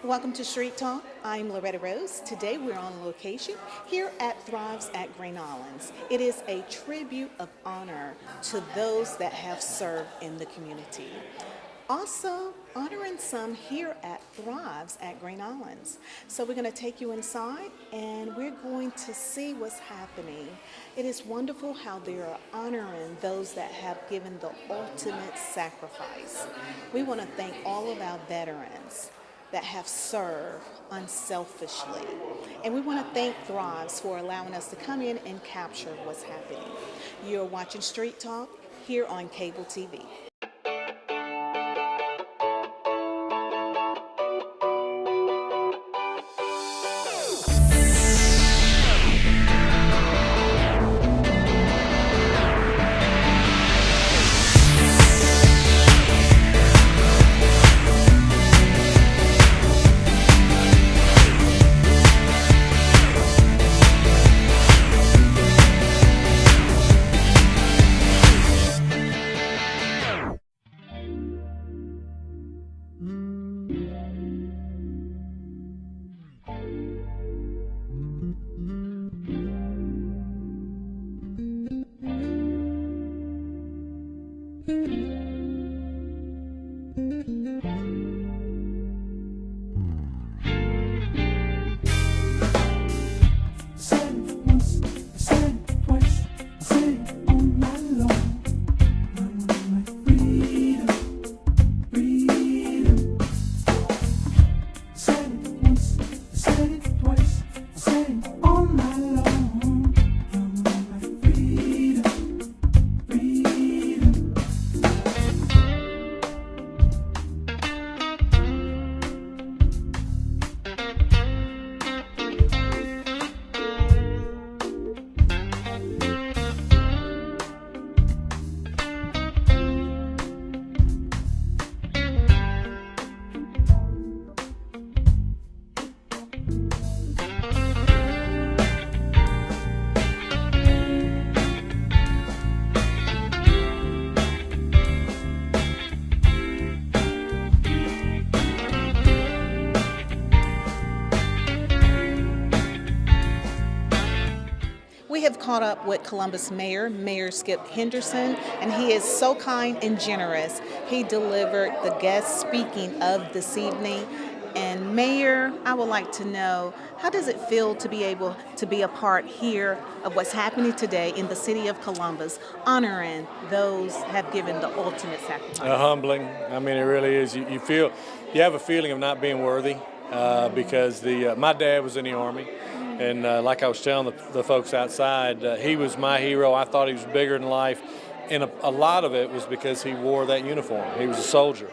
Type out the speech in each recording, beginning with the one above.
Welcome to Street Talk. I'm Loretta Rose. Today we're on location here at Thrives at Green Islands. It is a tribute of honor to those that have served in the community. Also honoring some here at Thrives at Green Islands. So we're going to take you inside and we're going to see what's happening. It is wonderful how they are honoring those that have given the ultimate sacrifice. We want to thank all of our veterans that have served unselfishly. And we want to thank Thrives for allowing us to come in and capture what's happening. You're watching Street Talk here on cable TV. We have caught up with Columbus Mayor Skip Henderson, and he is so kind and generous. He delivered the guest speaking of this evening. And Mayor, I would like to know, how does it feel to be able to be a part here of what's happening today in the city of Columbus, honoring those have given the ultimate sacrifice? Humbling. I mean, it really is. You have a feeling of not being worthy because my dad was in the Army. And like I was telling the folks outside, he was my hero. I thought he was bigger than life. And a lot of it was because he wore that uniform. He was a soldier.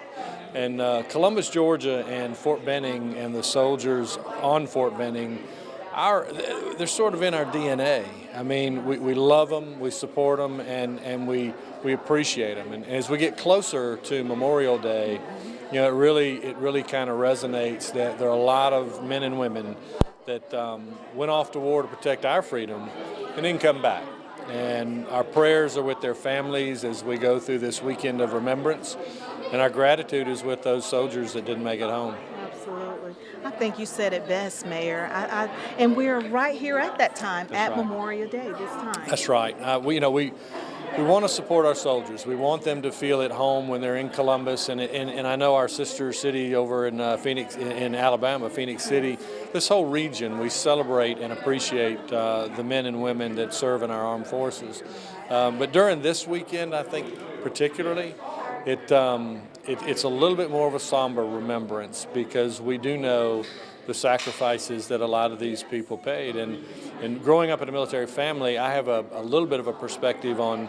And Columbus, Georgia and Fort Benning and the soldiers on Fort Benning, they're sort of in our DNA. I mean, we love them, we support them, and we appreciate them. And as we get closer to Memorial Day, you know, it really kind of resonates that there are a lot of men and women that went off to war to protect our freedom and didn't come back. And our prayers are with their families as we go through this weekend of remembrance. And our gratitude is with those soldiers that didn't make it home. Absolutely. I think you said it best, Mayor. And we're right here at that time, That's right. Memorial Day this time. That's right. We want to support our soldiers. We want them to feel at home when they're in Columbus, and I know our sister city over in in Alabama, Phoenix City. This whole region, we celebrate and appreciate the men and women that serve in our armed forces. But during this weekend, I think particularly, it's a little bit more of a somber remembrance because we do know the sacrifices that a lot of these people paid. And growing up in a military family, I have a little bit of a perspective on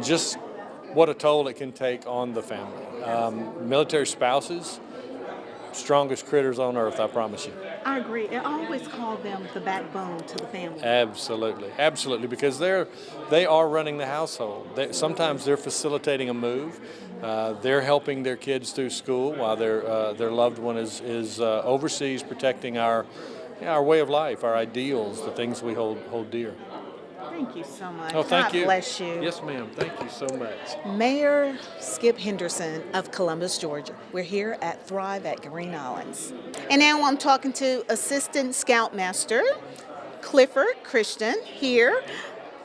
just what a toll it can take on the family. Military spouses, strongest critters on earth, I promise you. I agree. I always call them the backbone to the family. Absolutely, because they are running the household. Sometimes they're facilitating a move. They're helping their kids through school while their loved one is overseas protecting our way of life, our ideals, the things we hold dear. Thank you so much. Oh, thank God you. bless you. Yes, ma'am. Thank you so much. Mayor Skip Henderson of Columbus, Georgia. We're here at Thrive at Green Islands. And now I'm talking to Assistant Scoutmaster Clifford Christian here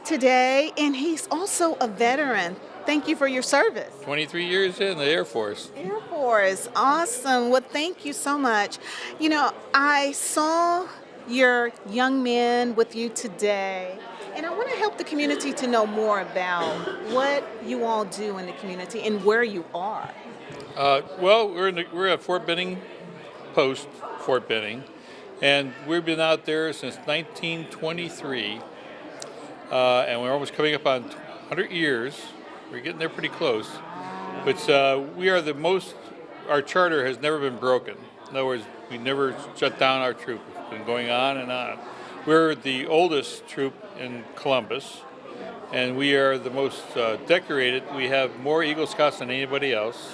today, and he's also a veteran. Thank you for your service. 23 years in the Air Force. Air Force, awesome. Well, thank you so much. You know, I saw your young men with you today, and I want to help the community to know more about what you all do in the community and where you are. Well, we're at Fort Benning Post, Fort Benning, and we've been out there since 1923, and we're almost coming up on 100 years. We're getting there pretty close. But we are our charter has never been broken. In other words, we never shut down our troop. It's been going on and on. We're the oldest troop in Columbus, and we are the most decorated. We have more Eagle Scouts than anybody else.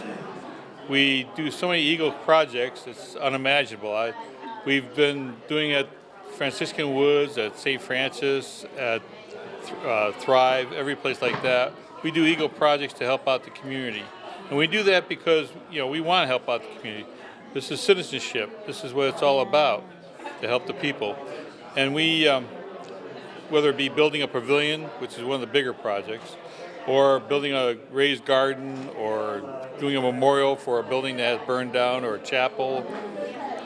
We do so many Eagle projects, it's unimaginable. We've been doing at Franciscan Woods, at St. Francis, at Thrive, every place like that. We do Eagle projects to help out the community. And we do that because, we want to help out the community. This is citizenship. This is what it's all about, to help the people. And we, whether it be building a pavilion, which is one of the bigger projects, or building a raised garden, or doing a memorial for a building that has burned down, or a chapel,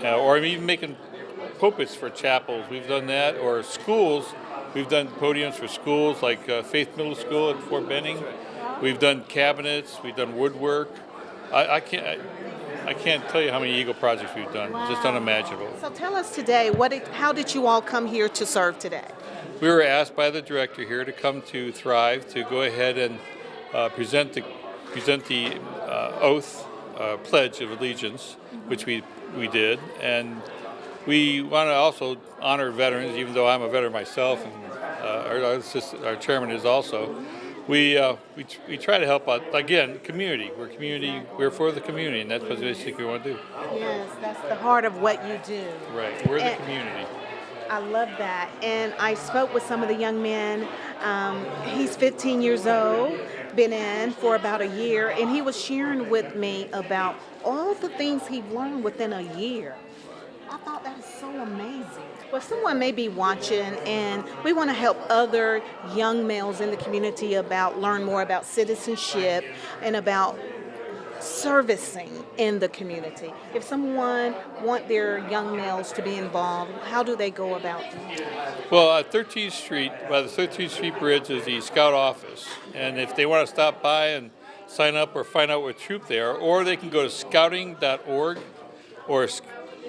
or even making pulpits for chapels. We've done that, or schools. We've done podiums for schools like Faith Middle School at Fort Benning. We've done cabinets. We've done woodwork. I can't tell you how many Eagle projects we've done. Wow. It's just unimaginable. So tell us today, how did you all come here to serve today? We were asked by the director here to come to Thrive to go ahead and present the oath, pledge of allegiance, which we did, and we want to also honor veterans, even though I'm a veteran myself, and our chairman is also. We try to help out, again, community. We're for the community, and that's what basically we want to do. Yes, that's the heart of what you do. Right, we're the community. I love that. And I spoke with some of the young men. He's 15 years old, been in for about a year, and he was sharing with me about all the things he learned within a year. I thought that was so amazing. Well, someone may be watching, and we want to help other young males in the community learn more about citizenship and about servicing in the community. If someone want their young males to be involved, how do they go about doing that? Well, at 13th Street, by the 13th Street Bridge is the Scout office. And if they want to stop by and sign up or find out what troop they are, or they can go to scouting.org or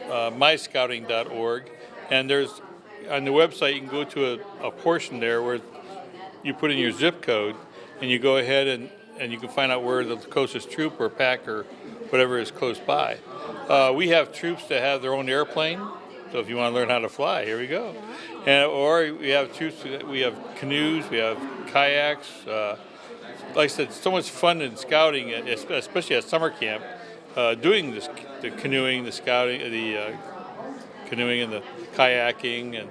myscouting.org. And there's, on the website, you can go to a portion there where you put in your zip code, and you go ahead and you can find out where the closest troop or pack or whatever is close by. We have troops that have their own airplane, so if you want to learn how to fly, here we go. Or we have troops, we have canoes, we have kayaks. Like I said, so much fun in scouting, especially at summer camp, doing this, the canoeing, the scouting, the canoeing and the kayaking and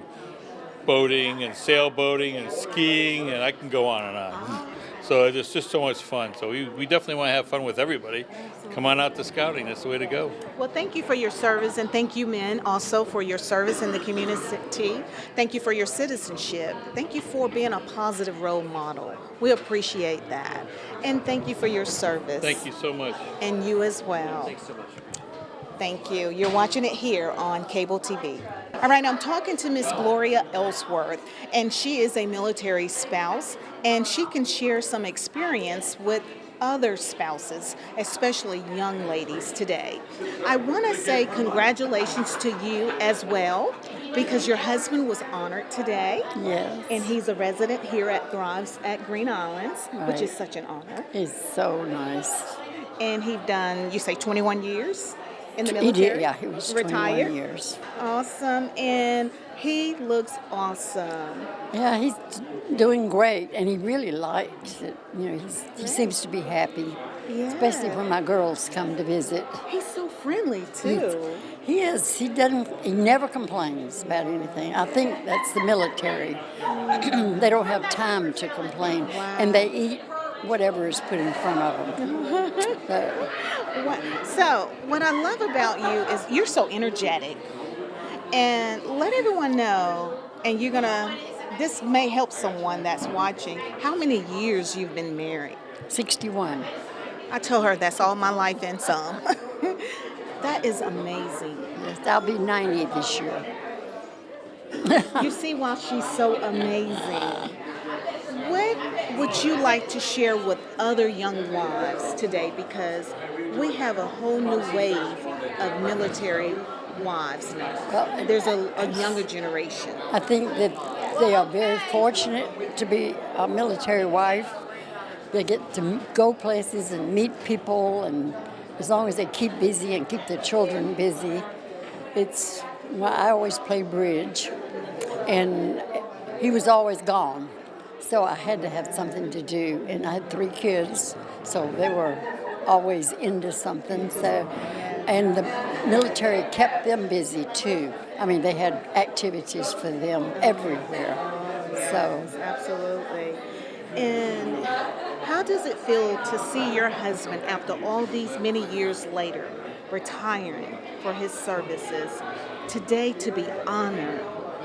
boating and sailboating and skiing, and I can go on and on. So it's just so much fun. So we definitely want to have fun with everybody. Come on out to scouting. That's the way to go. Well, thank you for your service, and thank you, men, also for your service in the community. Thank you for your citizenship. Thank you for being a positive role model. We appreciate that. And thank you for your service. Thank you so much. And you as well. Thanks so much. Thank you. You're watching it here on cable TV. All right, I'm talking to Miss Gloria Ellsworth, and she is a military spouse, and she can share some experience with other spouses, especially young ladies today. I want to say congratulations to you as well, because your husband was honored today. Yes. And he's a resident here at Thrives at Green Islands, which Right. is such an honor. He's so nice. And he done, you say 21 years in the He military? did, yeah, he was retired. 21 years. Awesome. And he looks awesome. Yeah, he's doing great, and he really likes it. You know, he seems to be happy, especially Yeah. when my girls come to visit. He's so friendly too. He is. He doesn't. He never complains about anything. I think that's the military. They don't have time to complain, and they eat whatever is put in front of them. So, what I love about you is you're so energetic. And let everyone know, and this may help someone that's watching, how many years you've been married. 61. I told her that's all my life and some. That is amazing. Yes, I'll be 90 this year. You see why she's so amazing. What would you like to share with other young wives today? Because we have a whole new wave of military wives now. Well, There's a younger generation. I think that they are very fortunate to be a military wife. They get to go places and meet people, and as long as they keep busy and keep their children busy, I always play bridge, and he was always gone, so I had to have something to do, and I had 3 kids, so they were always into something. So, and the military kept them busy too. I mean, they had activities for them everywhere. So, Absolutely. And how does it feel to see your husband, after all these many years later, retiring for his services, today to be honored?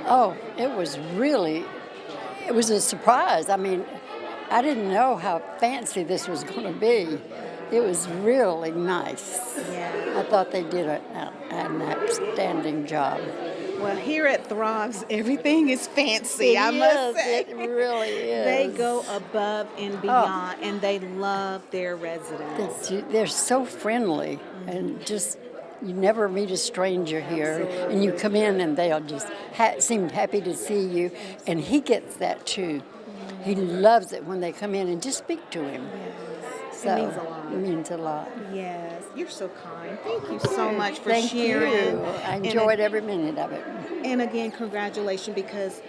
oh, it was a surprise. I mean, I didn't know how fancy this was going to be. It was really nice. Yeah. I thought they did an outstanding job. Well, here at Thrives, everything is fancy, I must say. It really is. They go above and beyond, and they love their residents. They're so friendly, and just you never meet a stranger here. Absolutely. And you come in, and they'll just seem happy to see you. And he gets that too. He loves it when they come in and just speak to him. So, means a lot. It means a lot. Yes, you're so kind. Thank you so much for Thank sharing. you. I enjoyed every minute of it. And again, congratulations, because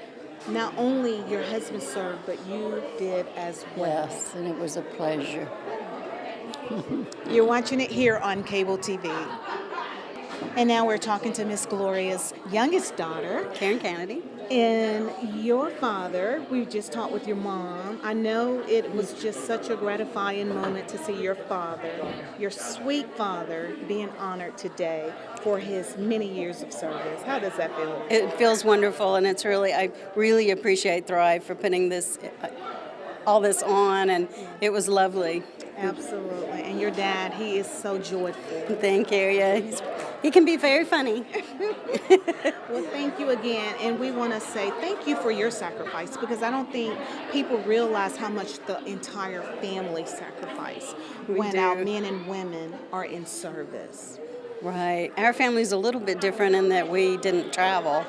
not only your husband served, but you did as well. Yes, and it was a pleasure. You're watching it here on cable TV. And now we're talking to Miss Gloria's youngest daughter. Karen Kennedy. And your father, we just talked with your mom. I know it was just such a gratifying moment to see your father, your sweet father, being honored today for his many years of service. How does that feel? It feels wonderful, and I really appreciate Thrive for putting all this on, and it was lovely. Absolutely. And your dad, he is so joyful. Thank you. Yeah, he can be very funny. Well, thank you again. And we want to say thank you for your sacrifice, because I don't think people realize how much the entire family sacrifice when our men and women are in service. Right. Our family's a little bit different in that we didn't travel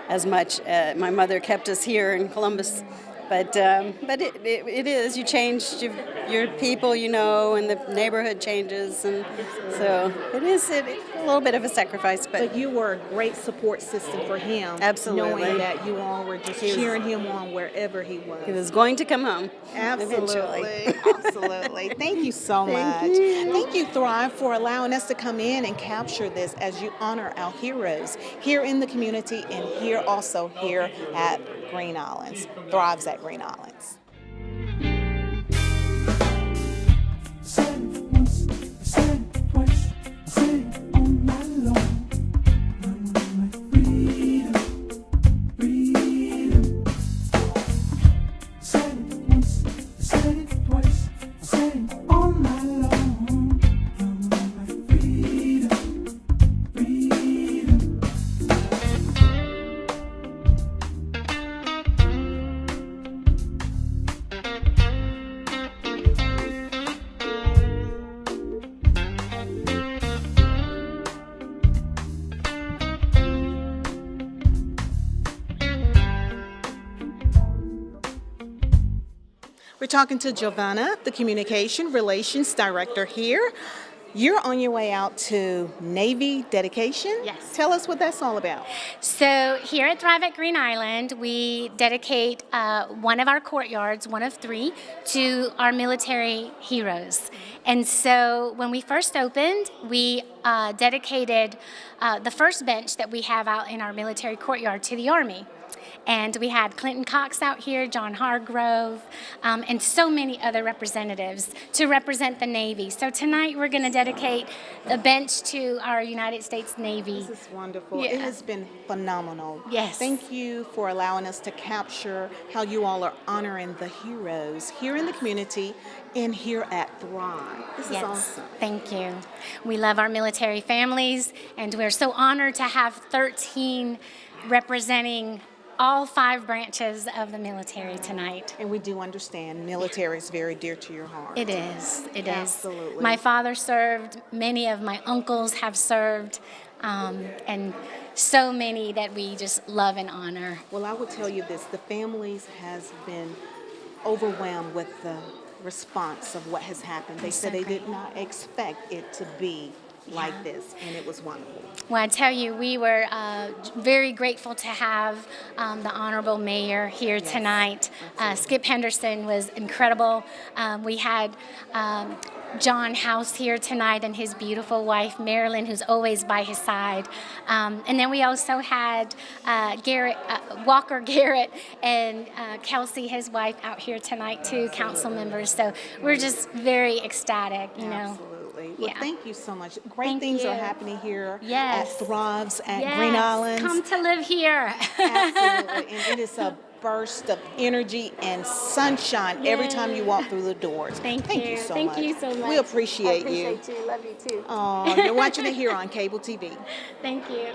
as much. My mother kept us here in Columbus. But it is. You change your people, and the neighborhood changes, and so it is a little bit of a sacrifice. But you were a great support system for him. Absolutely. Knowing that you all were just cheering him on wherever he was. He was going to come home. Absolutely. Eventually. Absolutely. Thank you so much. Thank you, Thrive, for allowing us to come in and capture this as you honor our heroes here in the community, and here at Green Islands. Thrives at Green Islands. We're talking to Giovanna, the Communication Relations Director here. You're on your way out to Navy dedication? Yes. Tell us what that's all about. So here at Thrive at Green Island, we dedicate one of our courtyards, one of 3, to our military heroes. And so when we first opened, we dedicated the first bench that we have out in our military courtyard to the Army. And we had Clinton Cox out here, John Hargrove, and so many other representatives to represent the Navy. So tonight we're going to dedicate a bench to our United States Navy. This is wonderful. Yeah. It has been phenomenal. Yes. Thank you for allowing us to capture how you all are honoring the heroes here in the community and here at Thrive. This is awesome. Thank you. We love our military families, and we're so honored to have 13 representing all 5 branches of the military tonight. And we do understand military is very dear to your heart. It is. It is. Absolutely. My father served. Many of my uncles have served, and so many that we just love and honor. Well, I will tell you this, the families has been overwhelmed with the response of what has happened. They said they did not expect it to be like this, and it was wonderful. Well, I tell you, we were very grateful to have the Honorable Mayor here tonight. Skip Henderson was incredible. We had John House here tonight and his beautiful wife, Marilyn, who's always by his side. And then we also had Walker Garrett and Kelsey, his wife, out here tonight too, council members. So we're just very ecstatic, you know. Absolutely. Well, Yeah. thank you so much. Great Thank things are you. happening here Yes. at Thrives at Yes, Green Islands. come to live here. Absolutely. And it is a burst of energy and sunshine every time you walk through the doors. Thank you so Thank much. you so much. We appreciate you. I appreciate you. Love you too. You're watching it here on cable TV. Thank you.